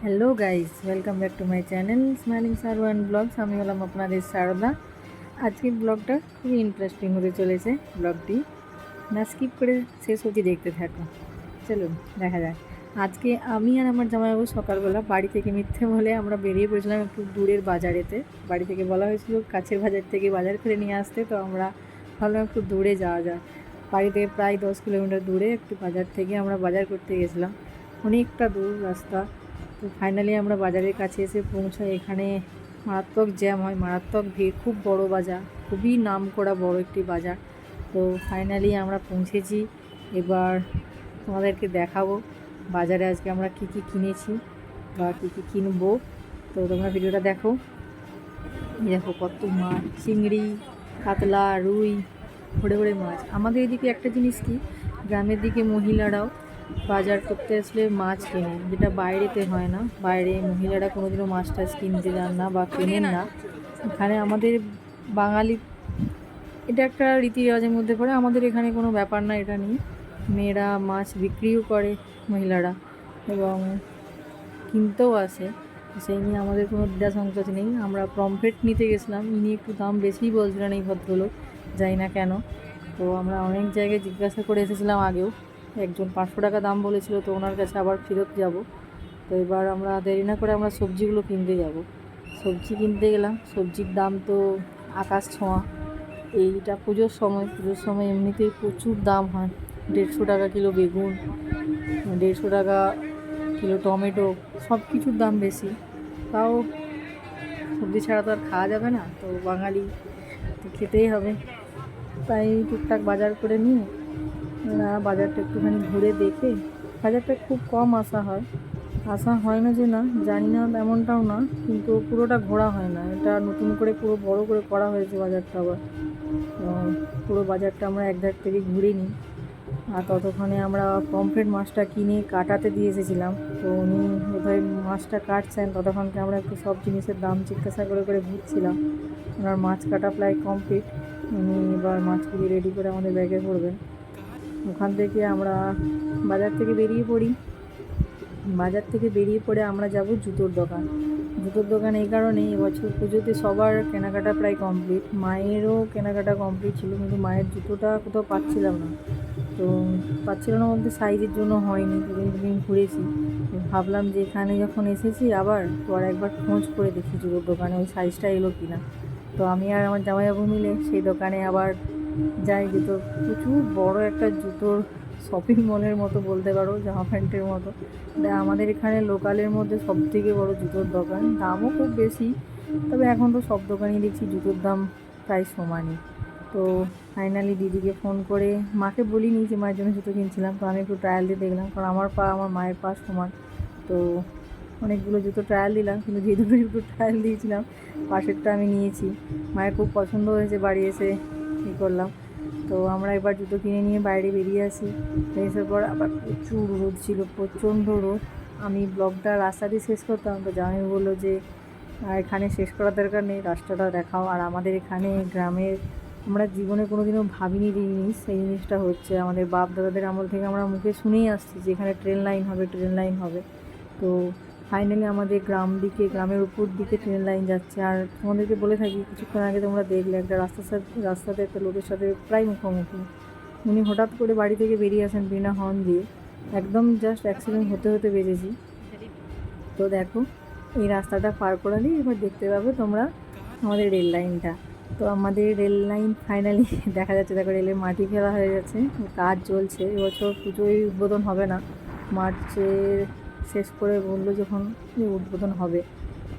Hello guys, welcome back to my channel smiling Sarwan vlogs. আমি হলাম আপনাদের সারদা। আজকের ব্লগটা খুবই ইন্টারেস্টিং হতে চলেছে। ব্লগটি না স্কিপ করে শেষ অবধি দেখতে থাকো। চলুন দেখা যাক। আজকে আমি আর আমার জামাইবাবু সকালবেলা বাড়ি থেকে মিথ্যে বলে আমরা বেরিয়ে পড়েছিলাম একটু দূরের বাজারেতে। বাড়ি থেকে বলা হয়েছিল কাছের বাজার থেকে বাজার করে নিয়ে আসতে, তো আমরা ভাবলাম একটু দূরে যাওয়া যায়। বাড়ি থেকে প্রায় 10 কিলোমিটার দূরে একটু বাজার থেকে আমরা বাজার করতে গেছিলাম। অনেকটা দূর রাস্তা। তো ফাইনালি আমরা বাজারের কাছে এসে পৌঁছাই। এখানে মারাত্মক জ্যাম হয়, মারাত্মক ভিড়, খুব বড় বাজার, খুবই নাম করা বড় একটি বাজার। তো ফাইনালি আমরা পৌঁছেছি। এবার তোমাদেরকে দেখাবো বাজারে আজকে আমরা কী কী কিনেছি বা কী কী কিনবো। তো তোমরা ভিডিওটা দেখো। দেখো কত মাছ, চিংড়ি, কাতলা, রুই, ভরে ভরে মাছ। আমাদের এদিকে একটা জিনিস কি, গ্রামের দিকে মহিলারাও বাজার করতে আসলে মাছ কেনে, যেটা বাইরেতে হয় না। বাইরে মহিলারা কোনোদিনও মাছ টাছ কিনতে যান না বা কেনেন না। এখানে আমাদের বাঙালি এটা একটা রীতি রেওয়াজের মধ্যে পড়ে। আমাদের এখানে কোনো ব্যাপার না এটা নিয়ে। মেয়েরা মাছ বিক্রিও করে মহিলারা, এবং কিনতেও আসে। সেই নিয়ে আমাদের কোনো দ্বিধা সংকোচ নেই। আমরা পমফ্রেট নিতে গেছিলাম, ইনি একটু দাম বেশিই বলছিলেন এই ভদ্রলোক, জানি না কেন। তো আমরা অনেক জায়গায় জিজ্ঞাসা করে এসেছিলাম আগেও। একজন 500 টাকা দাম বলেছিল, তো ওনার কাছে আবার ফেরত যাব। তো এবার আমরা দেরি না করে আমরা সবজিগুলো কিনতে যাব। সবজি কিনতে গেলাম। সবজির দাম তো আকাশ ছোঁয়া। এইটা পুজোর সময় এমনিতেই প্রচুর দাম হয়। 150 টাকা কিলো বেগুন, 150 টাকা কিলো টমেটো, সব কিছুর দাম বেশি। তাও সবজি ছাড়া তো আর খাওয়া যাবে না, তো বাঙালি তো খেতেই হবে। তাই টুকটাক বাজার করে নিয়ে বাজারটা একটুখানি ঘুরে দেখে, বাজারটা খুব কম আসা হয় না যে না, জানি না এমনটাও না, কিন্তু পুরোটা ঘোরা হয় না। এটা নতুন করে পুরো বড় করে করা হয়েছে বাজারটা আবার। পুরো বাজারটা আমরা এক ধার থেকে ঘুরে নিই। আর ততক্ষণে আমরা পমফ্রেট মাছটা কিনে কাটাতে দিয়ে এসেছিলাম। তো উনি বোধহয় মাছটা কাটছেন, ততক্ষণকে আমরা একটু সব জিনিসের দাম জিজ্ঞাসা করে করে ঘুরছিলাম। ওনার মাছ কাটা প্রায় কমপ্লিট। উনি এবার মাছগুলি রেডি করে আমাদের ব্যাগে ভরবেন। ওখান থেকে আমরা বাজার থেকে বেরিয়ে পড়ে আমরা যাব জুতোর দোকান। এই কারণে এবছর পুজোতে সবার কেনাকাটা প্রায় কমপ্লিট। মায়েরও কেনাকাটা কমপ্লিট ছিল, কিন্তু মায়ের জুতোটা কোথাও পাচ্ছিলাম না। তো বলতে সাইজের জন্য হয়নি। দুদিন ঘুরেছি, ভাবলাম যে এখানে যখন এসেছি আবার তো আর একবার খোঁজ করে দেখি জুতোর দোকানে ওই সাইজটা এলো কি না। তো আমি আর আমার জামাইবাবু মিলে সেই দোকানে আবার যাই। প্রচুর বড় একটা জুতোর শপিং মলের মতো বলতে পারো, জামা প্যান্টের মতো। আমাদের এখানে লোকালের মধ্যে সবথেকে বড় জুতোর দোকান। দামও খুব বেশি, তবে এখন তো সব দোকানেই দেখছি জুতোর দাম প্রায় সমানই। তো ফাইনালি দিদিকে ফোন করে, মাকে বলিনি যে মায়ের জন্য জুতো কিনছিলাম, তো আমি একটু ট্রায়াল দিয়ে দেখলাম, কারণ আমার পা আমার মায়ের পা সমান। তো অনেকগুলো জুতো ট্রায়াল দিলাম, কিন্তু যে দুটো জুতো ট্রায়াল দিয়েছিলাম পাশেরটা আমি নিয়েছি। মায়ের খুব পছন্দ হয়েছে, বাড়ি এসে করলাম। তো আমরা এবার জুতো কিনে নিয়ে বাইরে বেরিয়ে আসি। আসার পর আবার প্রচুর রোদ ছিল, প্রচণ্ড রোদ। আমি ব্লগটা রাস্তা দিয়ে শেষ করতাম, তো জামাই বললো যে এখানে শেষ করার দরকার নেই, রাস্তাটা দেখাও। আর আমাদের এখানে গ্রামের আমরা জীবনে কোনো দিনও ভাবিনি যে সেই জিনিসটা হচ্ছে। আমাদের বাপ দাদাদের আমল থেকে আমরা মুখে শুনেই আসছি যে এখানে ট্রেন লাইন হবে। তো ফাইনালি আমাদের গ্রামের উপর দিকে ট্রেন লাইন যাচ্ছে। আর তোমাদেরকে বলে থাকি, কিছুক্ষণ আগে তোমরা দেখলে একটা রাস্তাতে একটা লোকের সাথে প্রায় মুখোমুখি। উনি হঠাৎ করে বাড়ি থেকে বেরিয়ে আসেন বিনা হর্ন দিয়ে, একদম জাস্ট অ্যাক্সিডেন্ট হতে বেজেছি। তো দেখো, এই রাস্তাটা পার করালেই এবার দেখতে পাবে তোমরা আমাদের রেল লাইনটা। তো আমাদের রেল লাইন ফাইনালি দেখা যাচ্ছে। দেখো, রেলের মাটি ফেলা হয়ে গেছে, কাজ চলছে। এবছর পুজোয় উদ্বোধন হবে না, মার্চের শেষ করে বললো যখন উদ্বোধন হবে।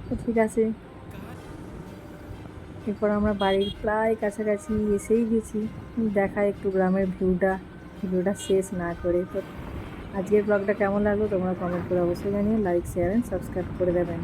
তো ঠিক আছে, এরপর আমরা বাড়ির প্রায় কাছাকাছি এসেই গেছি। দেখায় একটু গ্রামের ভিডিওটা শেষ না করে। তো আজকের ব্লগটা কেমন লাগলো তোমরা কমেন্ট করে অবশ্যই জানিয়ে লাইক, শেয়ার অ্যান্ড সাবস্ক্রাইব করে দেবেন।